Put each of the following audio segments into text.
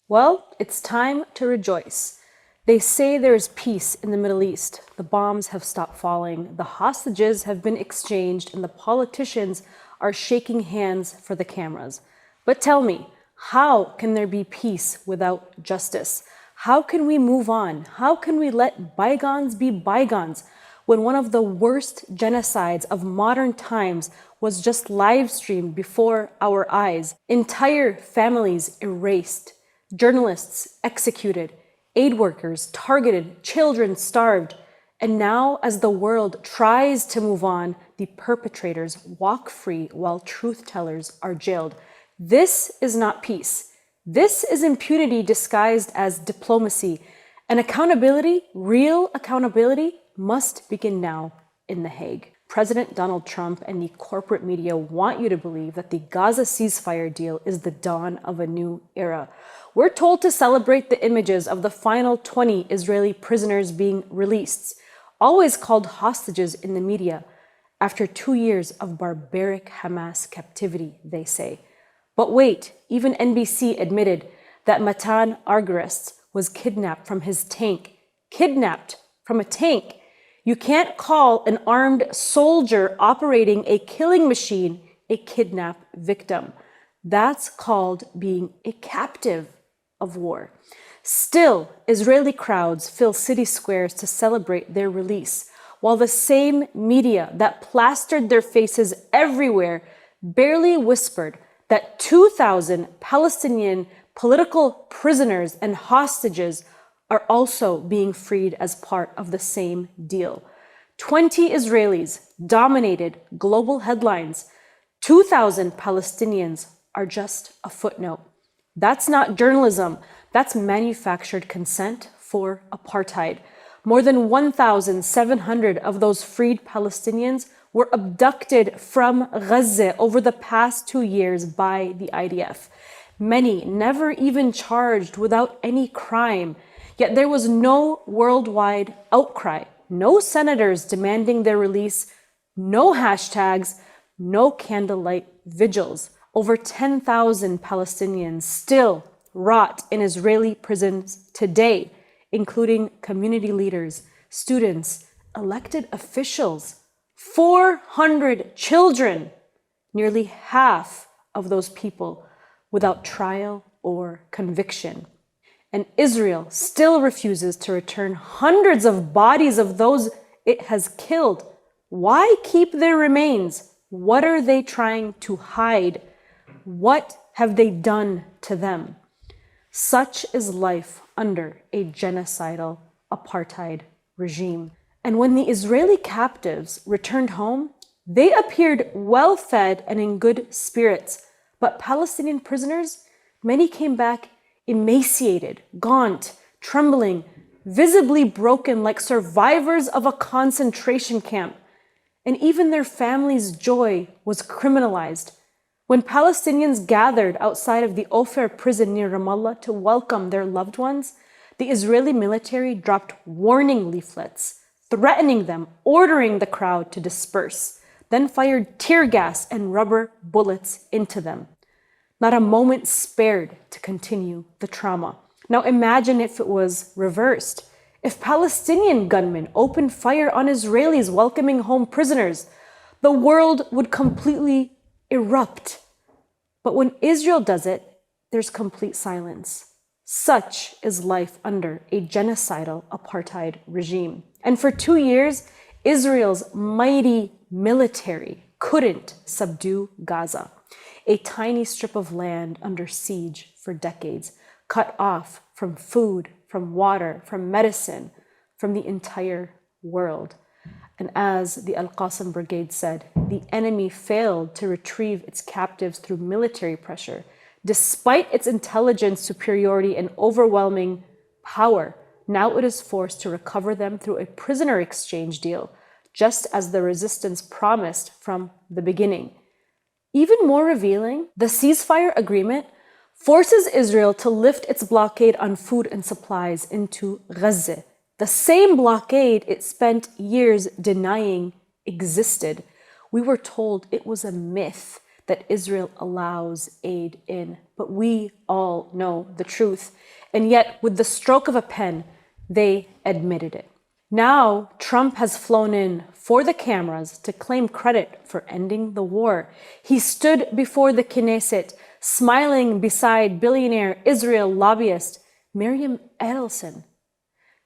Well, it's time to rejoice. They say there is peace in the Middle East. The bombs have stopped falling, the hostages have been exchanged, and the politicians are shaking hands for the cameras. But tell me, how can there be peace without justice? How can we move on? How can we let bygones be bygones when one of the worst genocides of modern times was just live streamed before our eyes? Entire families erased, journalists executed, aid workers targeted, children starved. And now, as the world tries to move on, the perpetrators walk free while truth tellers are jailed. This is not peace. This is impunity disguised as diplomacy. And accountability, real accountability, must begin now in The Hague. President Donald Trump and the corporate media want you to believe that the Gaza ceasefire deal is the dawn of a new era. We're told to celebrate the images of the final 20 Israeli prisoners being released, always called hostages in the media, after 2 years of barbaric Hamas captivity, they say. But wait, even NBC admitted that Mnar Adley was kidnapped from his tank. Kidnapped from a tank. You can't call an armed soldier operating a killing machine a kidnapped victim. That's called being a captive of war. Still, Israeli crowds fill city squares to celebrate their release, while the same media that plastered their faces everywhere barely whispered that 2,000 Palestinian political prisoners and hostages are also being freed as part of the same deal. 20 Israelis dominated global headlines. 2,000 Palestinians are just a footnote. That's not journalism. That's manufactured consent for apartheid. More than 1,700 of those freed Palestinians were abducted from Gaza over the past 2 years by the IDF. Many never even charged without any crime. Yet there was no worldwide outcry, no senators demanding their release, no hashtags, no candlelight vigils. Over 10,000 Palestinians still rot in Israeli prisons today, including community leaders, students, elected officials, 400 children, nearly half of those people without trial or conviction. And Israel still refuses to return hundreds of bodies of those it has killed. Why keep their remains? What are they trying to hide? What have they done to them? Such is life under a genocidal apartheid regime. And when the Israeli captives returned home, they appeared well-fed and in good spirits. But Palestinian prisoners, many came back emaciated, gaunt, trembling, visibly broken like survivors of a concentration camp. And even their families' joy was criminalized. When Palestinians gathered outside of the Ofer prison near Ramallah to welcome their loved ones, the Israeli military dropped warning leaflets, threatening them, ordering the crowd to disperse, then fired tear gas and rubber bullets into them. Not a moment spared to continue the trauma. Now imagine if it was reversed. If Palestinian gunmen opened fire on Israelis welcoming home prisoners, the world would completely erupt. But when Israel does it, there's complete silence. Such is life under a genocidal apartheid regime. And for 2 years, Israel's mighty military couldn't subdue Gaza, a tiny strip of land under siege for decades, cut off from food, from water, from medicine, from the entire world. And as the Al-Qassam Brigade said, the enemy failed to retrieve its captives through military pressure, despite its intelligence superiority and overwhelming power. Now it is forced to recover them through a prisoner exchange deal, just as the resistance promised from the beginning. Even more revealing, the ceasefire agreement forces Israel to lift its blockade on food and supplies into Gaza, the same blockade it spent years denying existed. We were told it was a myth that Israel allows aid in but we all know the truth. And yet, with the stroke of a pen, they admitted it. Now, Trump has flown in for the cameras to claim credit for ending the war. He stood before the Knesset, smiling beside billionaire Israel lobbyist Miriam Edelson,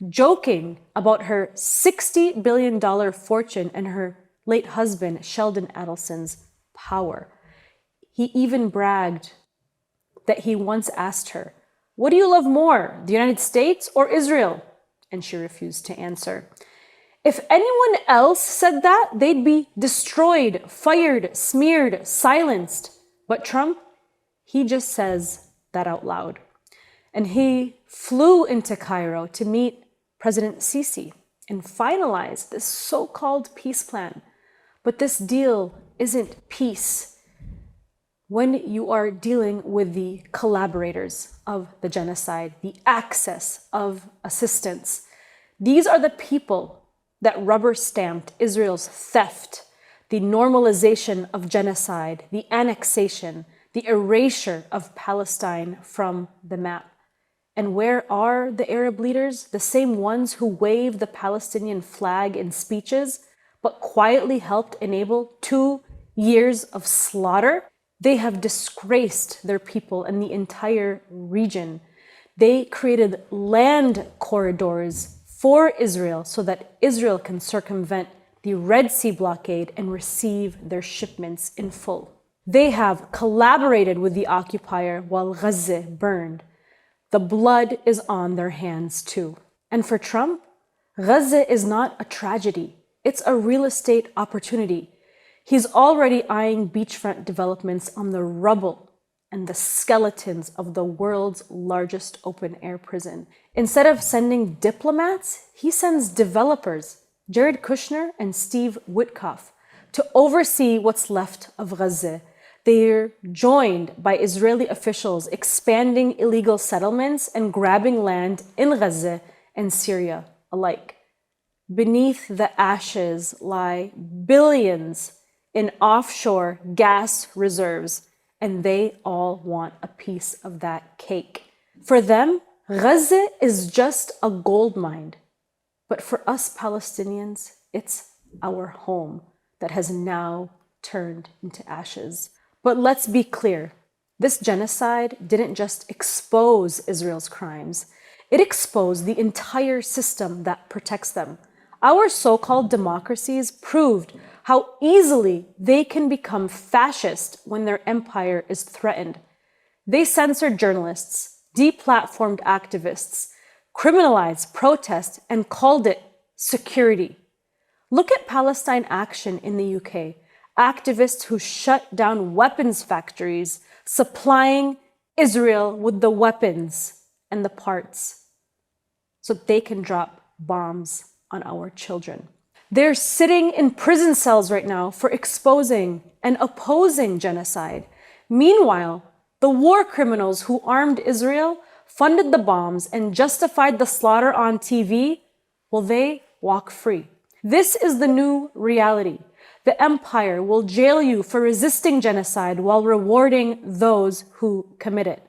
joking about her $60 billion fortune and her late husband, Sheldon Adelson's power. He even bragged that he once asked her, "What do you love more, the United States or Israel?" And she refused to answer. If anyone else said that, they'd be destroyed, fired, smeared, silenced. But Trump, he just says that out loud. And he flew into Cairo to meet President Sisi and finalize this so-called peace plan. But this deal isn't peace when you are dealing with the collaborators of the genocide, the access of assistance. These are the people that rubber-stamped Israel's theft, the normalization of genocide, the annexation, the erasure of Palestine from the map. And where are the Arab leaders? The same ones who waved the Palestinian flag in speeches, but quietly helped enable 2 years of slaughter? They have disgraced their people and the entire region. They created land corridors for Israel so that Israel can circumvent the Red Sea blockade and receive their shipments in full. They have collaborated with the occupier while Gaza burned. The blood is on their hands too. And for Trump, Gaza is not a tragedy. It's a real estate opportunity. He's already eyeing beachfront developments on the rubble and the skeletons of the world's largest open-air prison. Instead of sending diplomats, he sends developers, Jared Kushner and Steve Witkoff, to oversee what's left of Gaza. They're joined by Israeli officials expanding illegal settlements and grabbing land in Gaza and Syria alike. Beneath the ashes lie billions in offshore gas reserves, and they all want a piece of that cake. For them, Gaza is just a gold mine. But for us Palestinians, it's our home that has now turned into ashes. But let's be clear, this genocide didn't just expose Israel's crimes, it exposed the entire system that protects them. Our so-called democracies proved how easily they can become fascist when their empire is threatened. They censored journalists, deplatformed activists, criminalized protest, and called it security. Look at Palestine Action in the UK. Activists who shut down weapons factories, supplying Israel with the weapons and the parts so they can drop bombs on our children. They're sitting in prison cells right now for exposing and opposing genocide. Meanwhile, the war criminals who armed Israel, funded the bombs, and justified the slaughter on TV, well, they walk free. This is the new reality. The empire will jail you for resisting genocide while rewarding those who commit it.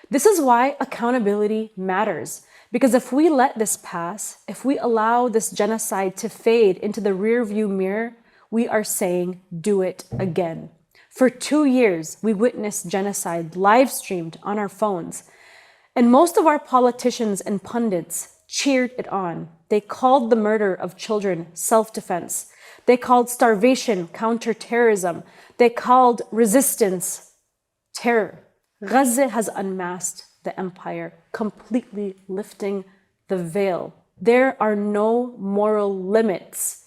This is why accountability matters. Because if we let this pass, if we allow this genocide to fade into the rearview mirror, we are saying, do it again. For 2 years, we witnessed genocide live streamed on our phones. And most of our politicians and pundits cheered it on. They called the murder of children self-defense. They called starvation counterterrorism. They called resistance terror. Gaza has unmasked the empire, completely lifting the veil. There are no moral limits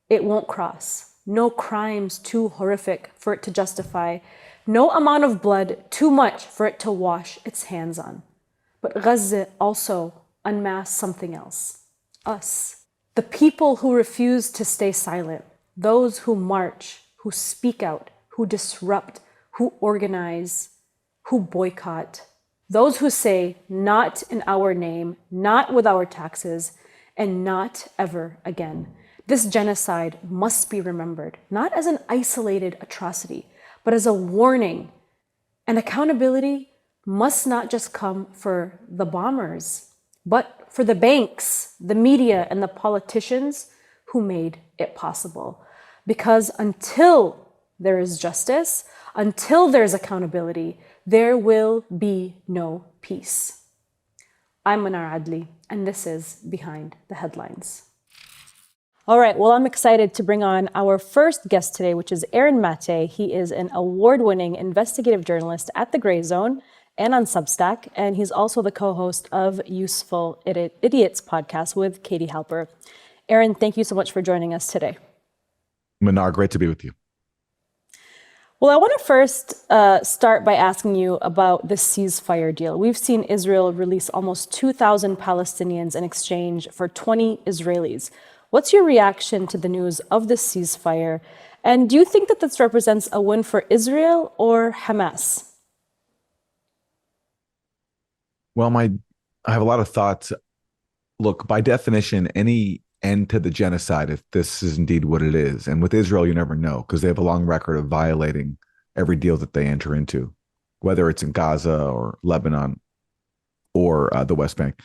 it won't cross. No crimes too horrific for it to justify. No amount of blood too much for it to wash its hands on. But Gaza also unmasks something else. Us. The people who refuse to stay silent. Those who march, who speak out, who disrupt, who organize, who boycott. Those who say, not in our name, not with our taxes, and not ever again. This genocide must be remembered, not as an isolated atrocity, but as a warning. And accountability must not just come for the bombers, but for the banks, the media, and the politicians who made it possible. Because until there is justice, until there's accountability, there will be no peace. I'm Mnar Adley, and this is Behind the Headlines. All right, well, I'm excited to bring on our first guest today, which is Aaron Mate. He is an award-winning investigative journalist at The Gray Zone and on Substack, and he's also the co-host of Useful Idiots podcast with Katie Halper. Aaron, thank you so much for joining us today. Mnar, great to be with you. Well, I want to first start by asking you about the ceasefire deal. We've seen Israel release almost 2,000 Palestinians in exchange for 20 Israelis. What's your reaction to the news of the ceasefire? And do you think that this represents a win for Israel or Hamas? Well, I have a lot of thoughts. Look, by definition, any end to the genocide, if this is indeed what it is, and with Israel, you never know, because they have a long record of violating every deal that they enter into, whether it's in Gaza or Lebanon or the West Bank.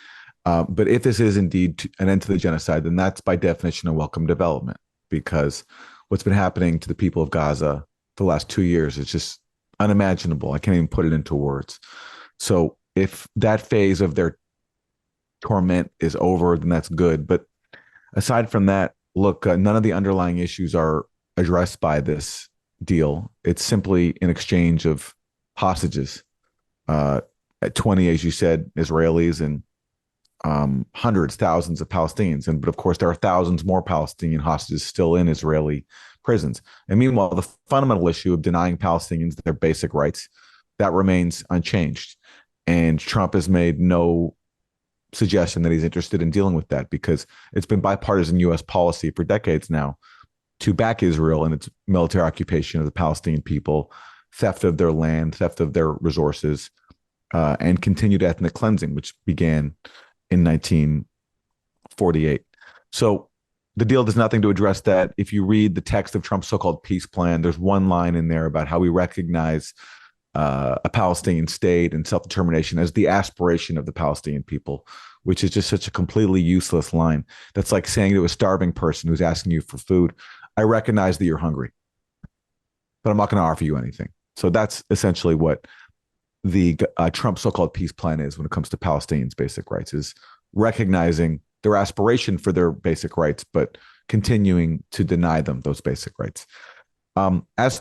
But if this is indeed an end to the genocide, then that's by definition a welcome development, because what's been happening to the people of Gaza for the last 2 years is just unimaginable. I can't even put it into words. So if that phase of their torment is over, then that's good. But aside from that, look, none of the underlying issues are addressed by this deal. It's simply an exchange of hostages, 20, as you said, Israelis, and hundreds, thousands of Palestinians. But of course, there are thousands more Palestinian hostages still in Israeli prisons. And meanwhile, the fundamental issue of denying Palestinians their basic rights, that remains unchanged. And Trump has made no suggestion that he's interested in dealing with that, because it's been bipartisan U.S. policy for decades now to back Israel in its military occupation of the Palestinian people, theft of their land, theft of their resources, and continued ethnic cleansing, which began in 1948. So the deal does nothing to address that. If you read the text of Trump's so-called peace plan, there's one line in there about how we recognize a Palestinian state and self-determination as the aspiration of the Palestinian people, which is just such a completely useless line. That's like saying to a starving person who's asking you for food, I recognize that you're hungry, but I'm not going to offer you anything. So that's essentially what the Trump so-called peace plan is when it comes to Palestinians' basic rights, is recognizing their aspiration for their basic rights, but continuing to deny them those basic rights. As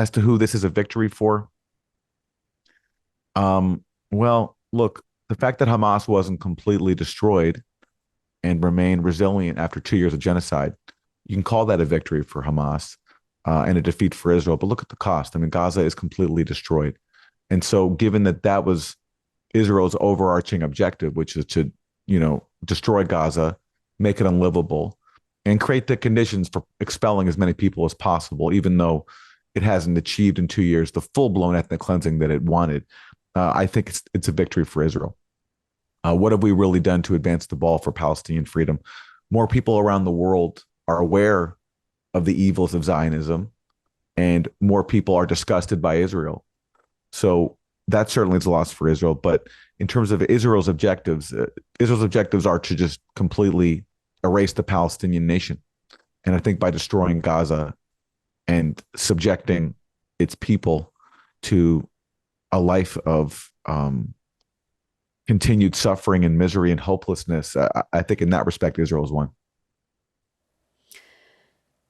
to who this is a victory for, well, look, the fact that Hamas wasn't completely destroyed and remained resilient after 2 years of genocide, you can call that a victory for Hamas and a defeat for Israel. But look at the cost. I mean, Gaza is completely destroyed. And so given that that was Israel's overarching objective, which is to, destroy Gaza, make it unlivable, and create the conditions for expelling as many people as possible, even though it hasn't achieved in 2 years the full-blown ethnic cleansing that it wanted, I think it's a victory for Israel. What have we really done to advance the ball for Palestinian freedom? More people around the world are aware of the evils of Zionism, and more people are disgusted by Israel. So that certainly is a loss for Israel. But in terms of Israel's objectives are to just completely erase the Palestinian nation. And I think by destroying Gaza and subjecting its people to a life of continued suffering and misery and hopelessness, I think in that respect, Israel has won.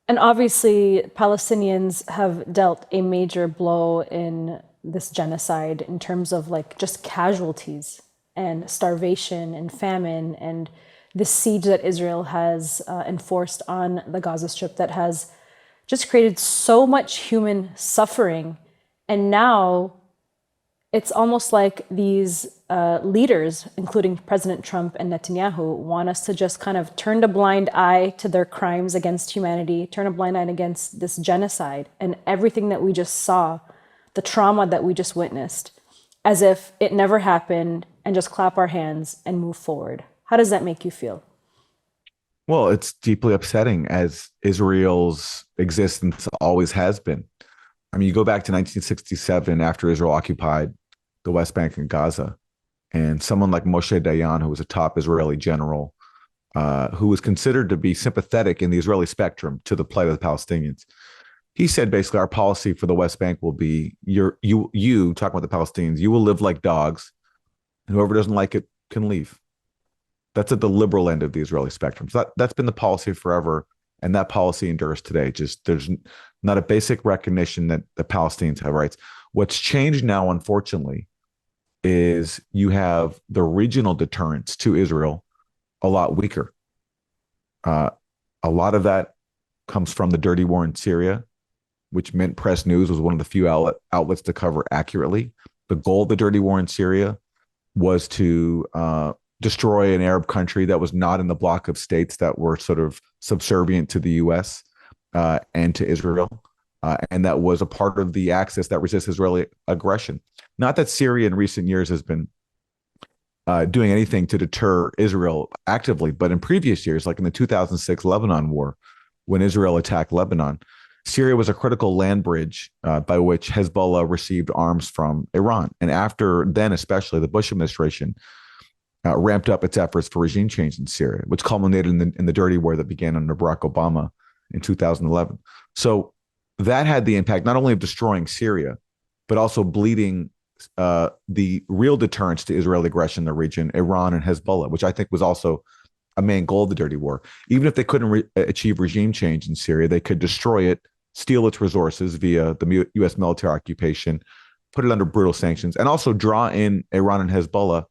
And obviously, Palestinians have dealt a major blow in this genocide in terms of just casualties and starvation and famine and the siege that Israel has enforced on the Gaza Strip that has just created so much human suffering. And now it's almost like these leaders, including President Trump and Netanyahu, want us to just kind of turn a blind eye to their crimes against humanity, turn a blind eye against this genocide and everything that we just saw, the trauma that we just witnessed, as if it never happened, and just clap our hands and move forward. How does that make you feel? Well, it's deeply upsetting, as Israel's existence always has been. I mean, you go back to 1967 after Israel occupied the West Bank and Gaza. And someone like Moshe Dayan, who was a top Israeli general, who was considered to be sympathetic in the Israeli spectrum to the plight of the Palestinians, he said basically our policy for the West Bank will be you talking about the Palestinians, you will live like dogs. And whoever doesn't like it can leave. That's at the liberal end of the Israeli spectrum. So that's been the policy forever. And that policy endures today. Just there's not a basic recognition that the Palestinians have rights. What's changed now, unfortunately, is you have the regional deterrence to Israel a lot weaker. Uh, a lot of that comes from the dirty war in Syria, which MintPress News was one of the few outlets to cover accurately. The goal of the dirty war in Syria was to destroy an Arab country that was not in the block of states that were sort of subservient to the U.S. And to Israel. And that was a part of the axis that resists Israeli aggression. Not that Syria in recent years has been doing anything to deter Israel actively, but in previous years, like in the 2006 Lebanon war, when Israel attacked Lebanon, Syria was a critical land bridge by which Hezbollah received arms from Iran. And after then, especially the Bush administration ramped up its efforts for regime change in Syria, which culminated in the dirty war that began under Barack Obama in 2011. So that had the impact not only of destroying Syria, but also bleeding the real deterrence to Israeli aggression in the region, Iran and Hezbollah, which I think was also a main goal of the dirty war. Even if they couldn't achieve regime change in Syria, they could destroy it, steal its resources via the U.S. military occupation, put it under brutal sanctions, and also draw in Iran and Hezbollah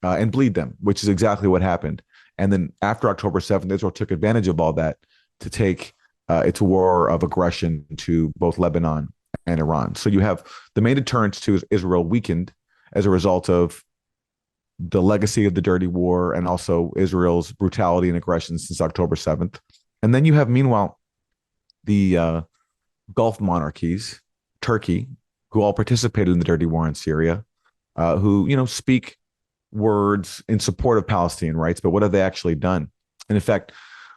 and bleed them, which is exactly what happened. And then after October 7th, Israel took advantage of all that to take its war of aggression to both Lebanon and Iran. So you have the main deterrence to Israel weakened as a result of the legacy of the dirty war and also Israel's brutality and aggression since October 7th. And then you have, meanwhile, the Gulf monarchies, Turkey, who all participated in the dirty war in Syria, who, speak words in support of Palestinian rights, but what have they actually done? And in fact,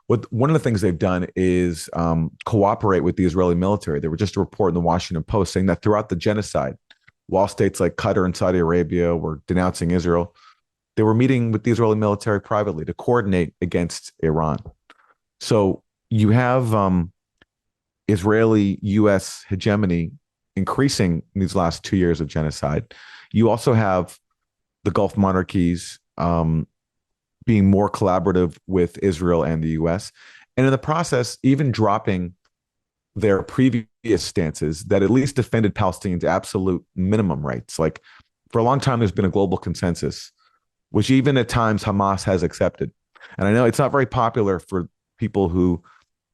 one of the things they've done is cooperate with the Israeli military. There was just a report in the Washington Post saying that throughout the genocide, while states like Qatar and Saudi Arabia were denouncing Israel, they were meeting with the Israeli military privately to coordinate against Iran. So you have Israeli-U.S. hegemony increasing in these last 2 years of genocide. You also have the Gulf monarchies being more collaborative with Israel and the U.S. And in the process, even dropping their previous stances that at least defended Palestinians' absolute minimum rights. Like for a long time, there's been a global consensus, which even at times Hamas has accepted. And I know it's not very popular for people who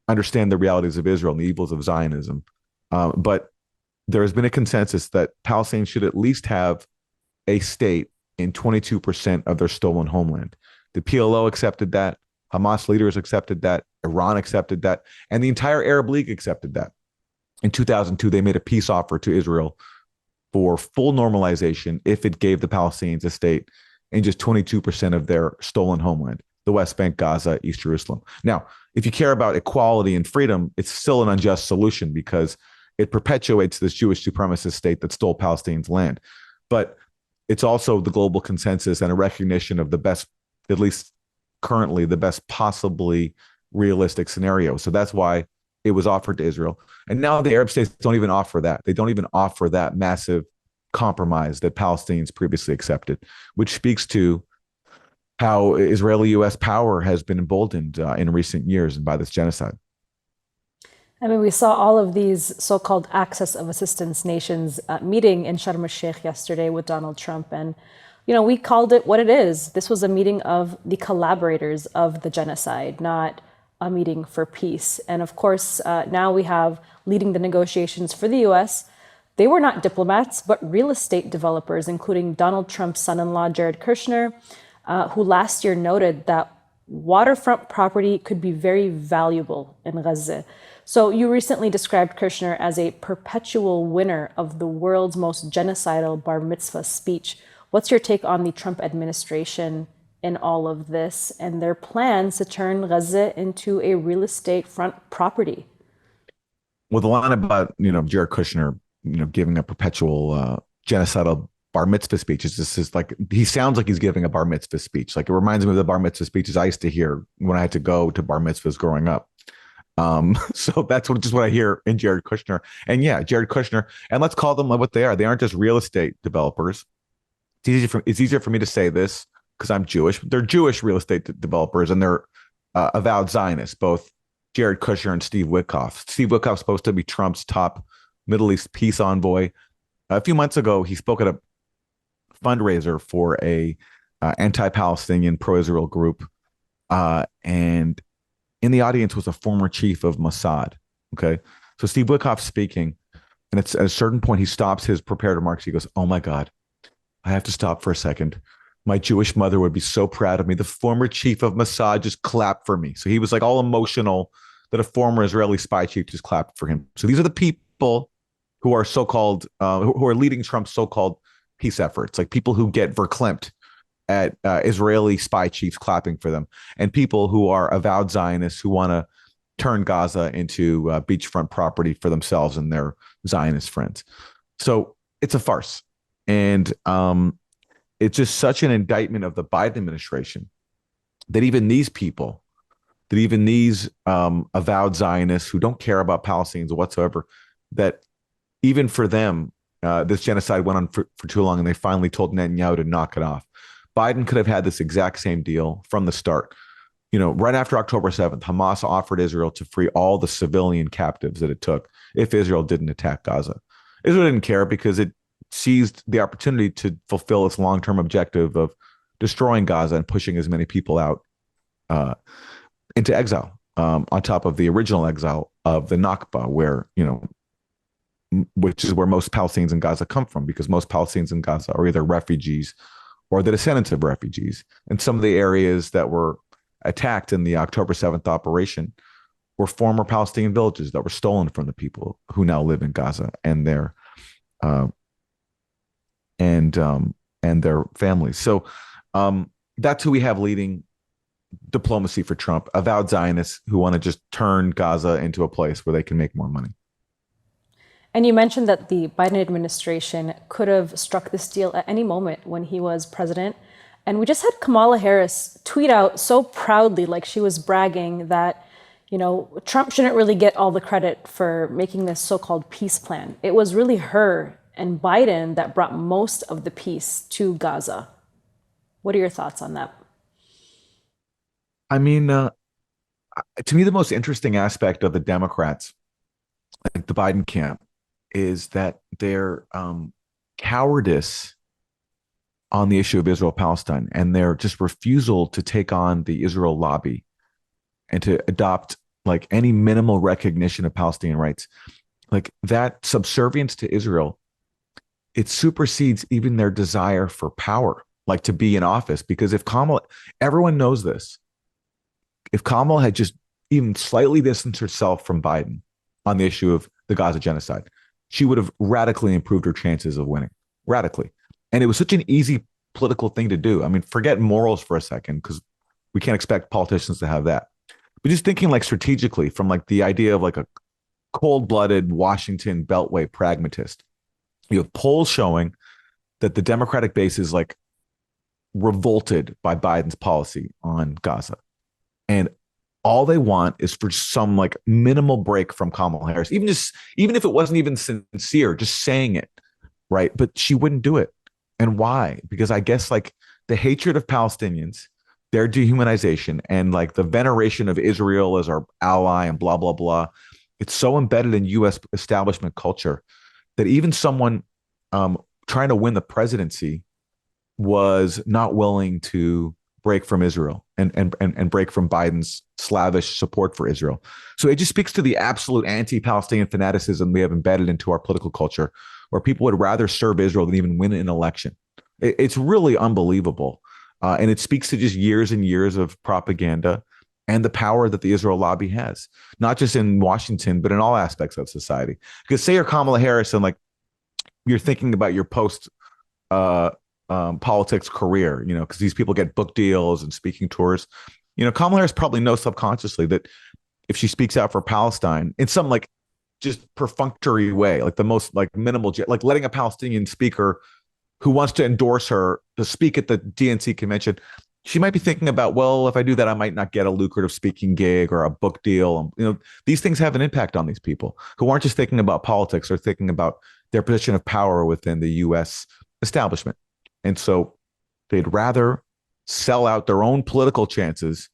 understand the realities of Israel and the evils of Zionism. But there has been a consensus that Palestinians should at least have a state in 22% of their stolen homeland. The PLO accepted that. Hamas leaders accepted that. Iran accepted that. And the entire Arab League accepted that. In 2002, they made a peace offer to Israel for full normalization if it gave the Palestinians a state in just 22% of their stolen homeland, the West Bank, Gaza, East Jerusalem. Now, if you care about equality and freedom, it's still an unjust solution because it perpetuates this Jewish supremacist state that stole Palestinians' land. But it's also the global consensus and a recognition of the best, at least currently, the best possibly realistic scenario. So that's why it was offered to Israel. And now the Arab states don't even offer that. They don't even offer that massive compromise that Palestinians previously accepted, which speaks to how Israeli-U.S. power has been emboldened in recent years and by this genocide. I mean, we saw all of these so-called Axis of Assistance Nations meeting in Sharm el-Sheikh yesterday with Donald Trump. And, we called it what it is. This was a meeting of the collaborators of the genocide, not a meeting for peace. And of course, now we have leading the negotiations for the U.S. They were not diplomats, but real estate developers, including Donald Trump's son-in-law, Jared Kushner, who last year noted that waterfront property could be very valuable in Gaza. So you recently described Kushner as a perpetual winner of the world's most genocidal bar mitzvah speech. What's your take on the Trump administration in all of this and their plans to turn Gaza into a real estate front property? Well, the line about, Jared Kushner, giving a perpetual genocidal bar mitzvah speeches. This is like, he sounds like he's giving a bar mitzvah speech. Like, it reminds me of the bar mitzvah speeches I used to hear when I had to go to bar mitzvahs growing up. So that's what I hear in Jared Kushner. And yeah, Jared Kushner, and let's call them what they are. They aren't just real estate developers. It's easier for me to say this because I'm Jewish. They're Jewish real estate developers, and they're avowed Zionists, both Jared Kushner and Steve Witkoff. Steve Witkoff's supposed to be Trump's top Middle East peace envoy. A few months ago, he spoke at a fundraiser for a anti-Palestinian pro-Israel group, and in the audience was a former chief of Mossad. Okay, so Steve Witkoff's speaking, and it's at a certain point he stops his prepared remarks. He goes, "Oh my God, I have to stop for a second. My Jewish mother would be so proud of me. The former chief of Mossad just clapped for me." So he was like all emotional that a former Israeli spy chief just clapped for him. So these are the people who are so-called, who are leading Trump's so-called peace efforts, like people who get verklempt at Israeli spy chiefs clapping for them, and people who are avowed Zionists who want to turn Gaza into beachfront property for themselves and their Zionist friends. So it's a farce. And it's just such an indictment of the Biden administration that even these people, that even these avowed Zionists who don't care about Palestinians whatsoever, that even for them, this genocide went on for too long, and they finally told Netanyahu to knock it off. Biden could have had this exact same deal from the start. You know, right after October 7th, Hamas offered Israel to free all the civilian captives that it took if Israel didn't attack Gaza. Israel didn't care because it seized the opportunity to fulfill its long-term objective of destroying Gaza and pushing as many people out into exile, on top of the original exile of the Nakba, where, you know, which is where most Palestinians in Gaza come from, because most Palestinians in Gaza are either refugees or the descendants of refugees. And some of the areas that were attacked in the October 7th operation were former Palestinian villages that were stolen from the people who now live in Gaza and their families. So that's who we have leading diplomacy for Trump, avowed Zionists who want to just turn Gaza into a place where they can make more money. And you mentioned that the Biden administration could have struck this deal at any moment when he was president. And we just had Kamala Harris tweet out so proudly, like she was bragging, that, you know, Trump shouldn't really get all the credit for making this so-called peace plan. It was really her and Biden that brought most of the peace to Gaza. What are your thoughts on that? I mean, to me, the most interesting aspect of the Democrats, like the Biden camp, is that their cowardice on the issue of Israel-Palestine and their just refusal to take on the Israel lobby and to adopt like any minimal recognition of Palestinian rights, like that subservience to Israel, it supersedes even their desire for power, like to be in office. Because if Kamala, everyone knows this, if Kamala had just even slightly distanced herself from Biden on the issue of the Gaza genocide, she would have radically improved her chances of winning, radically. And it was such an easy political thing to do. I mean, forget morals for a second, because we can't expect politicians to have that. But just thinking like strategically from like the idea of like a cold-blooded Washington Beltway pragmatist, you have polls showing that the Democratic base is like revolted by Biden's policy on Gaza. And all they want is for some like minimal break from Kamala Harris, even if it wasn't even sincere, just saying it, right? But she wouldn't do it. And why? Because I guess like the hatred of Palestinians, their dehumanization, and like the veneration of Israel as our ally and blah, blah, blah. It's so embedded in U.S. establishment culture that even someone trying to win the presidency was not willing to break from Israel and break from Biden's slavish support for Israel. So it just speaks to the absolute anti-Palestinian fanaticism we have embedded into our political culture, where people would rather serve Israel than even win an election. It's really unbelievable. And it speaks to just years and years of propaganda and the power that the Israel lobby has, not just in Washington, but in all aspects of society. Because say you're Kamala Harris and like you're thinking about your post politics career, you know, because these people get book deals and speaking tours. You know, Kamala Harris probably knows subconsciously that if she speaks out for Palestine in some like just perfunctory way, like the most like minimal, like letting a Palestinian speaker who wants to endorse her to speak at the DNC convention, she might be thinking about, well, if I do that, I might not get a lucrative speaking gig or a book deal. These things have an impact on these people who aren't just thinking about politics or thinking about their position of power within the U.S. establishment. And so they'd rather sell out their own political chances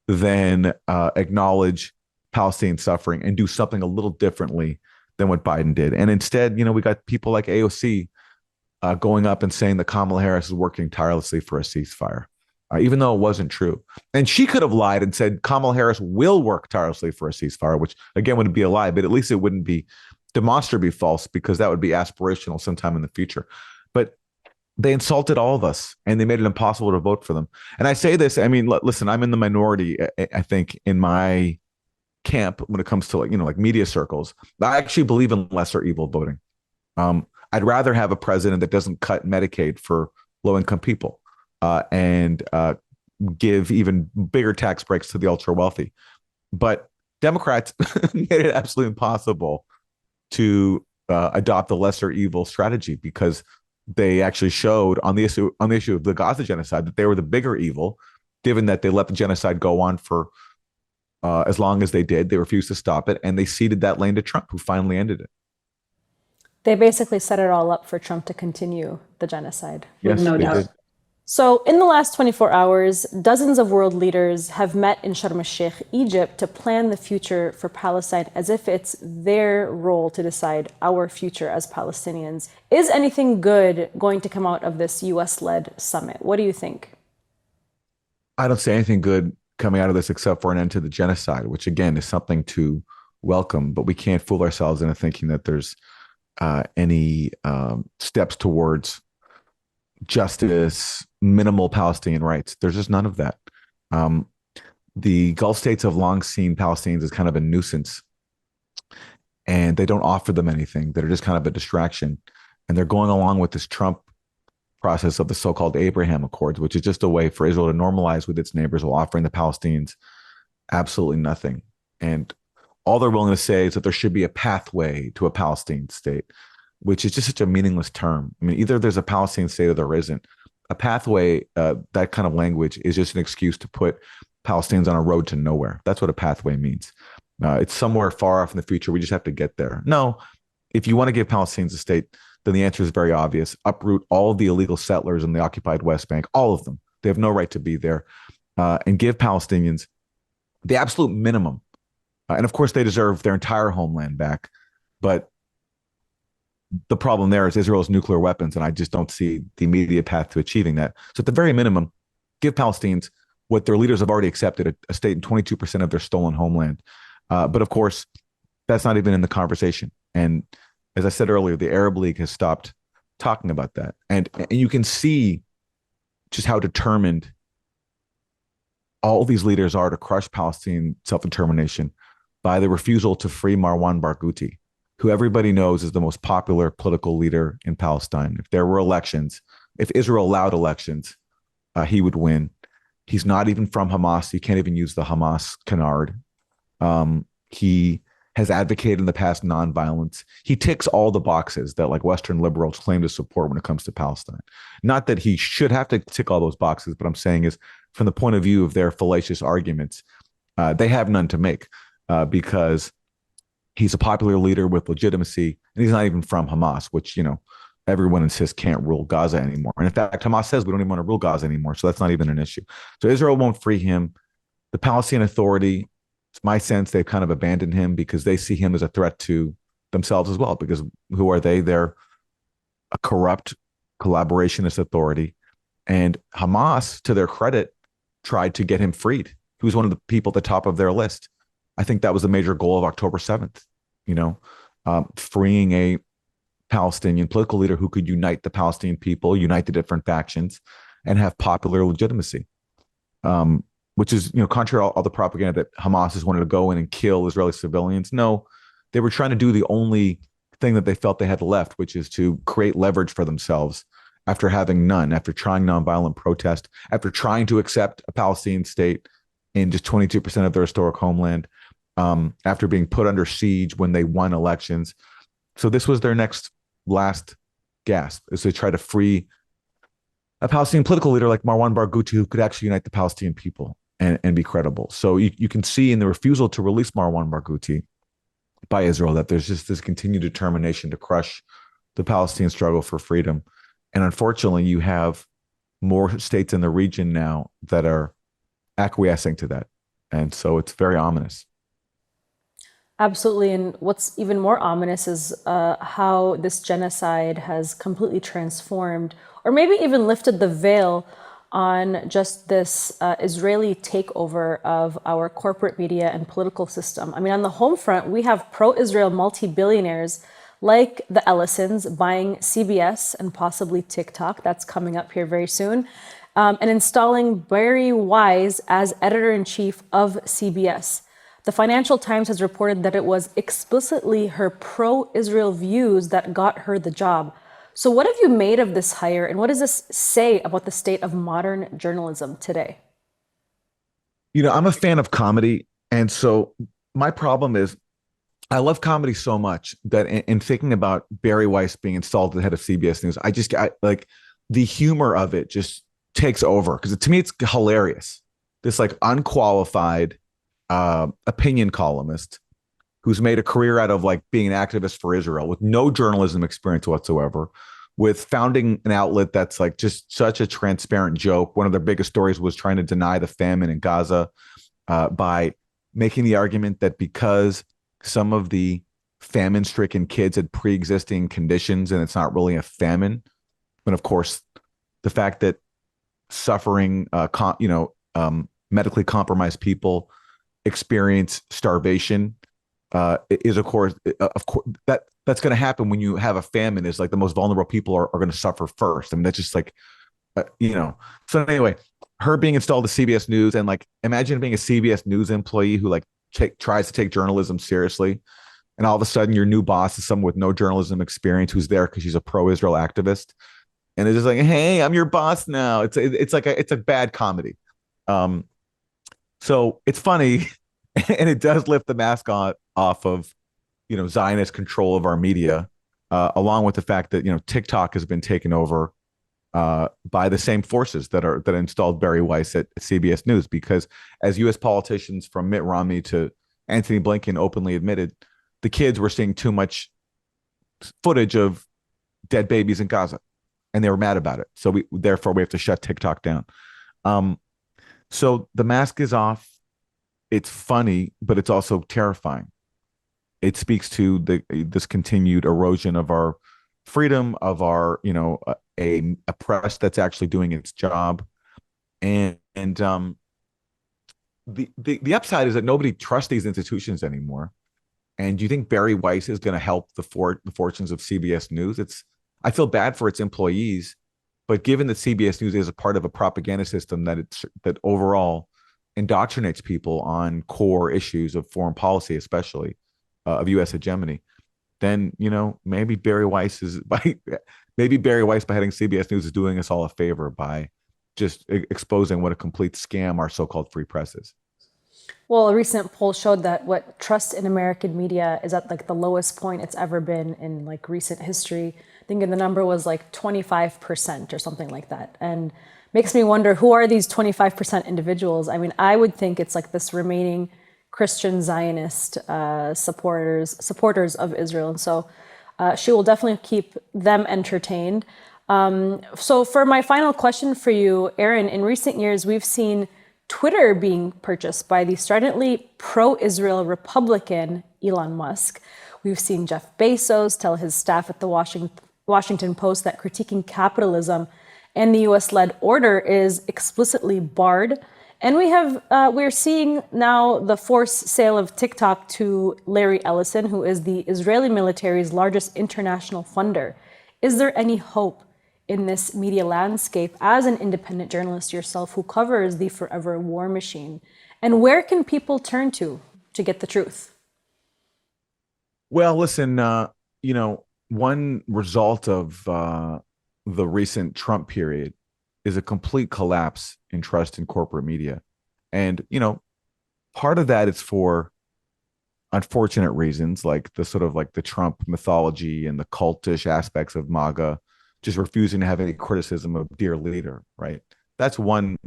than acknowledge Palestinian suffering and do something a little differently than what Biden did. And instead, we got people like AOC going up and saying that Kamala Harris is working tirelessly for a ceasefire, even though it wasn't true. And she could have lied and said Kamala Harris will work tirelessly for a ceasefire, which again would be a lie, but at least it wouldn't be demonstrably false because that would be aspirational sometime in the future. But they insulted all of us and they made it impossible to vote for them. And I say this, I mean, listen, I'm in the minority, I think, in my camp when it comes to like media circles. I actually believe in lesser evil voting. I'd rather have a president that doesn't cut Medicaid for low income people and give even bigger tax breaks to the ultra wealthy. But Democrats made it absolutely impossible to adopt the lesser evil strategy because they actually showed on the issue of the Gaza genocide that they were the bigger evil, given that they let the genocide go on for as long as they did. They refused to stop it, and they ceded that lane to Trump, who finally ended it. They basically set it all up for Trump to continue the genocide. Yes, no doubt. did. So in the last 24 hours, dozens of world leaders have met in Sharm el-Sheikh, Egypt, to plan the future for Palestine as if it's their role to decide our future as Palestinians. Is anything good going to come out of this US-led summit? What do you think? I don't see anything good coming out of this except for an end to the genocide, which again is something to welcome, but we can't fool ourselves into thinking that there's any steps towards justice, minimal Palestinian rights. There's just none of that. The Gulf states have long seen Palestinians as kind of a nuisance, and they don't offer them anything. They're just kind of a distraction. And they're going along with this Trump process of the so-called Abraham Accords, which is just a way for Israel to normalize with its neighbors while offering the Palestinians absolutely nothing. And all they're willing to say is that there should be a pathway to a Palestinian state, which is just such a meaningless term. I mean, either there's a Palestinian state or there isn't. A pathway, that kind of language is just an excuse to put Palestinians on a road to nowhere. That's what a pathway means. It's somewhere far off in the future. We just have to get there. No, if you want to give Palestinians a state, then the answer is very obvious. Uproot all of the illegal settlers in the occupied West Bank, all of them. They have no right to be there. And give Palestinians the absolute minimum. And of course, they deserve their entire homeland back. But the problem there is Israel's nuclear weapons, and I just don't see the immediate path to achieving that. So at the very minimum, give Palestinians what their leaders have already accepted, a state in 22% of their stolen homeland. But of course, that's not even in the conversation. And as I said earlier, the Arab League has stopped talking about that. And you can see just how determined all these leaders are to crush Palestinian self-determination by the refusal to free Marwan Barghouti, who everybody knows is the most popular political leader in Palestine. If there were elections, if Israel allowed elections, he would win. He's not even from Hamas. He can't even use the Hamas canard. He has advocated in the past nonviolence. He ticks all the boxes that like Western liberals claim to support when it comes to Palestine. Not that he should have to tick all those boxes, but I'm saying is from the point of view of their fallacious arguments, they have none to make because he's a popular leader with legitimacy, and he's not even from Hamas, which, everyone insists can't rule Gaza anymore. And in fact, Hamas says we don't even want to rule Gaza anymore, so that's not even an issue. So Israel won't free him. The Palestinian Authority, it's my sense they've kind of abandoned him because they see him as a threat to themselves as well, because who are they? They're a corrupt collaborationist authority. And Hamas, to their credit, tried to get him freed. He was one of the people at the top of their list. I think that was the major goal of October 7th, freeing a Palestinian political leader who could unite the Palestinian people, unite the different factions, and have popular legitimacy, which is, contrary to all the propaganda that Hamas has wanted to go in and kill Israeli civilians. No, they were trying to do the only thing that they felt they had left, which is to create leverage for themselves after having none, after trying nonviolent protest, after trying to accept a Palestinian state in just 22% of their historic homeland, after being put under siege when they won elections. So this was their next last gasp, is to try to free a Palestinian political leader like Marwan Barghouti, who could actually unite the Palestinian people and be credible. So you can see in the refusal to release Marwan Barghouti by Israel that there's just this continued determination to crush the Palestinian struggle for freedom. And unfortunately, you have more states in the region now that are acquiescing to that. And so it's very ominous. Absolutely. And what's even more ominous is how this genocide has completely transformed, or maybe even lifted the veil on just this Israeli takeover of our corporate media and political system. I mean, on the home front, we have pro-Israel multi-billionaires like the Ellisons buying CBS and possibly TikTok. That's coming up here very soon. And installing Barry Weiss as editor-in-chief of CBS. The Financial Times has reported that it was explicitly her pro-Israel views that got her the job. So what have you made of this hire, and what does this say about the state of modern journalism today? I'm a fan of comedy. And so my problem is I love comedy so much that in thinking about Barry Weiss being installed at the head of CBS News, I like the humor of it just takes over, because to me, it's hilarious. This like unqualified opinion columnist who's made a career out of like being an activist for Israel with no journalism experience whatsoever, with founding an outlet that's like just such a transparent joke. One of their biggest stories was trying to deny the famine in Gaza by making the argument that because some of the famine-stricken kids had pre-existing conditions and it's not really a famine. And of course, the fact that suffering, medically compromised people experience starvation is of course that's going to happen when you have a famine. Is like the most vulnerable people are going to suffer first. I mean, that's just like So anyway, her being installed to CBS News, and like imagine being a CBS News employee who like tries to take journalism seriously, and all of a sudden your new boss is someone with no journalism experience who's there because she's a pro-Israel activist, and it's just like, hey, I'm your boss now. It's like it's a bad comedy. So it's funny, and it does lift the mask off of Zionist control of our media, along with the fact that TikTok has been taken over by the same forces that installed Barry Weiss at CBS News. Because as U.S. politicians from Mitt Romney to Anthony Blinken openly admitted, the kids were seeing too much footage of dead babies in Gaza, and they were mad about it. So therefore we have to shut TikTok down. So the mask is off. It's funny, but it's also terrifying. It speaks to this continued erosion of our freedom, of our a press that's actually doing its job, and the upside is that nobody trusts these institutions anymore. And do you think Barry Weiss is going to help the fortunes of CBS News? I feel bad for its employees, but given that CBS News is a part of a propaganda system that overall indoctrinates people on core issues of foreign policy, especially of U.S. hegemony, then maybe Barry Weiss by heading CBS News is doing us all a favor by just exposing what a complete scam our so-called free press is. Well, a recent poll showed that what trust in American media is at like the lowest point it's ever been in like recent history. I think the number was like 25% or something like that. And makes me wonder, who are these 25% individuals? I mean, I would think it's like this remaining Christian Zionist supporters of Israel. And so she will definitely keep them entertained. So for my final question for you, Aaron, in recent years, we've seen Twitter being purchased by the stridently pro-Israel Republican Elon Musk. We've seen Jeff Bezos tell his staff at the Washington Post that critiquing capitalism and the US-led order is explicitly barred. And we're seeing now the forced sale of TikTok to Larry Ellison, who is the Israeli military's largest international funder. Is there any hope in this media landscape as an independent journalist yourself who covers the forever war machine? And where can people turn to get the truth? Well, listen, one result of the recent Trump period is a complete collapse in trust in corporate media. And, part of that is for unfortunate reasons, like the sort of like the Trump mythology and the cultish aspects of MAGA, just refusing to have any criticism of dear leader, right? That's one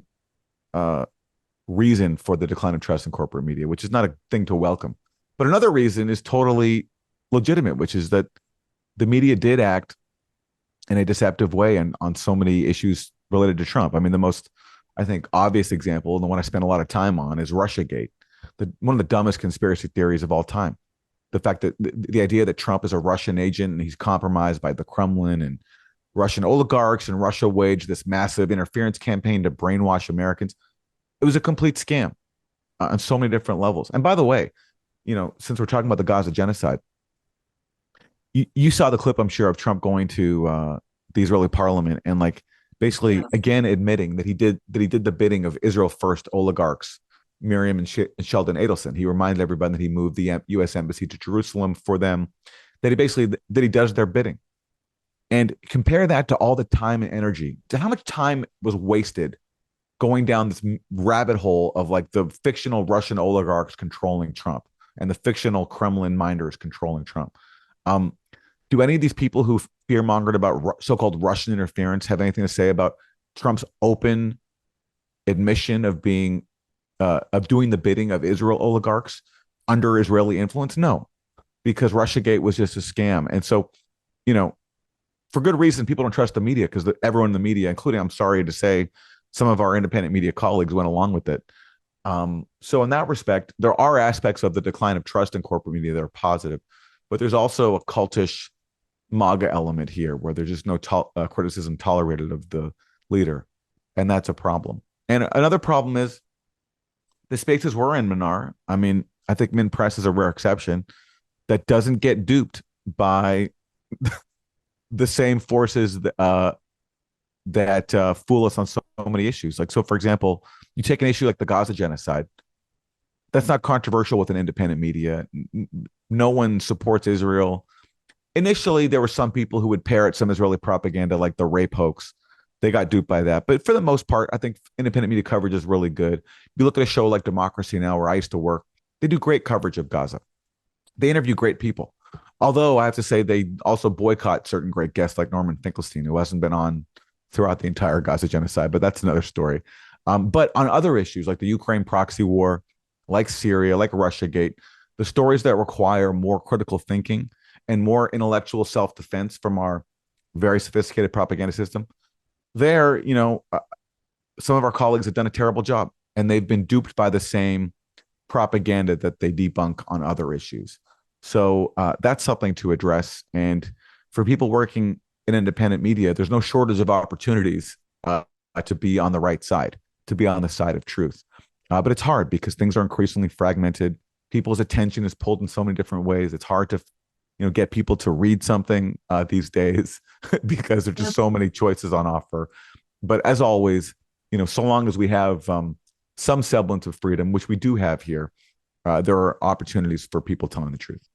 uh, reason for the decline of trust in corporate media, which is not a thing to welcome. But another reason is totally legitimate, which is that the media did act in a deceptive way and on so many issues related to Trump. I mean, the most, I think, obvious example, and the one I spent a lot of time on, is Russiagate, one of the dumbest conspiracy theories of all time. The fact that the idea that Trump is a Russian agent and he's compromised by the Kremlin and Russian oligarchs, and Russia waged this massive interference campaign to brainwash Americans. It was a complete scam on so many different levels. And by the way, since we're talking about the Gaza genocide, you saw the clip, I'm sure, of Trump going to the Israeli parliament and like basically again admitting that he did the bidding of Israel first oligarchs, Miriam and Sheldon Adelson. He reminded everybody that he moved the U.S. embassy to Jerusalem for them, that he does their bidding. And compare that to all the time and energy, to how much time was wasted going down this rabbit hole of like the fictional Russian oligarchs controlling Trump and the fictional Kremlin minders controlling Trump. Do any of these people who fear-mongered about so-called Russian interference have anything to say about Trump's open admission of doing the bidding of Israel oligarchs under Israeli influence? No, because Russiagate was just a scam. And so, for good reason, people don't trust the media because everyone in the media, including, I'm sorry to say, some of our independent media colleagues went along with it. So in that respect, there are aspects of the decline of trust in corporate media that are positive, but there's also a cultish MAGA element here where there's just no criticism tolerated of the leader. And that's a problem. And another problem is the spaces we're in, Mnar. I mean, I think MintPress is a rare exception that doesn't get duped by the same forces that fool us on so many issues. Like, so for example, you take an issue like the Gaza genocide. That's not controversial with an independent media. No one supports Israel. Initially, there were some people who would parrot some Israeli propaganda, like the rape hoax. They got duped by that. But for the most part, I think independent media coverage is really good. You look at a show like Democracy Now!, where I used to work, they do great coverage of Gaza. They interview great people. Although I have to say they also boycott certain great guests like Norman Finkelstein, who hasn't been on throughout the entire Gaza genocide, but that's another story. But on other issues like the Ukraine proxy war, like Syria, like Russiagate, the stories that require more critical thinking and more intellectual self-defense from our very sophisticated propaganda system, there, some of our colleagues have done a terrible job, and they've been duped by the same propaganda that they debunk on other issues. So that's something to address. And for people working in independent media, there's no shortage of opportunities to be on the right side, to be on the side of truth. But it's hard because things are increasingly fragmented. People's attention is pulled in so many different ways. It's hard to, get people to read something these days because there's just so many choices on offer. But as always, so long as we have some semblance of freedom, which we do have here, there are opportunities for people telling the truth.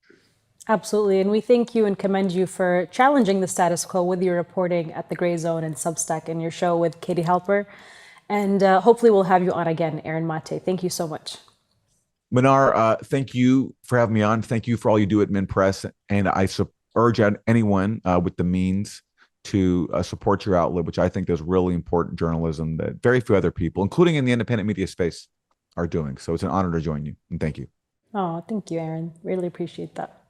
Absolutely. And we thank you and commend you for challenging the status quo with your reporting at the Gray Zone and Substack and your show with Katie Halper. And hopefully we'll have you on again, Aaron Mate. Thank you so much. Mnar, thank you for having me on. Thank you for all you do at MintPress. And I urge anyone with the means to support your outlet, which I think does really important journalism that very few other people, including in the independent media space, are doing. So it's an honor to join you. And thank you. Oh, thank you, Aaron. Really appreciate that.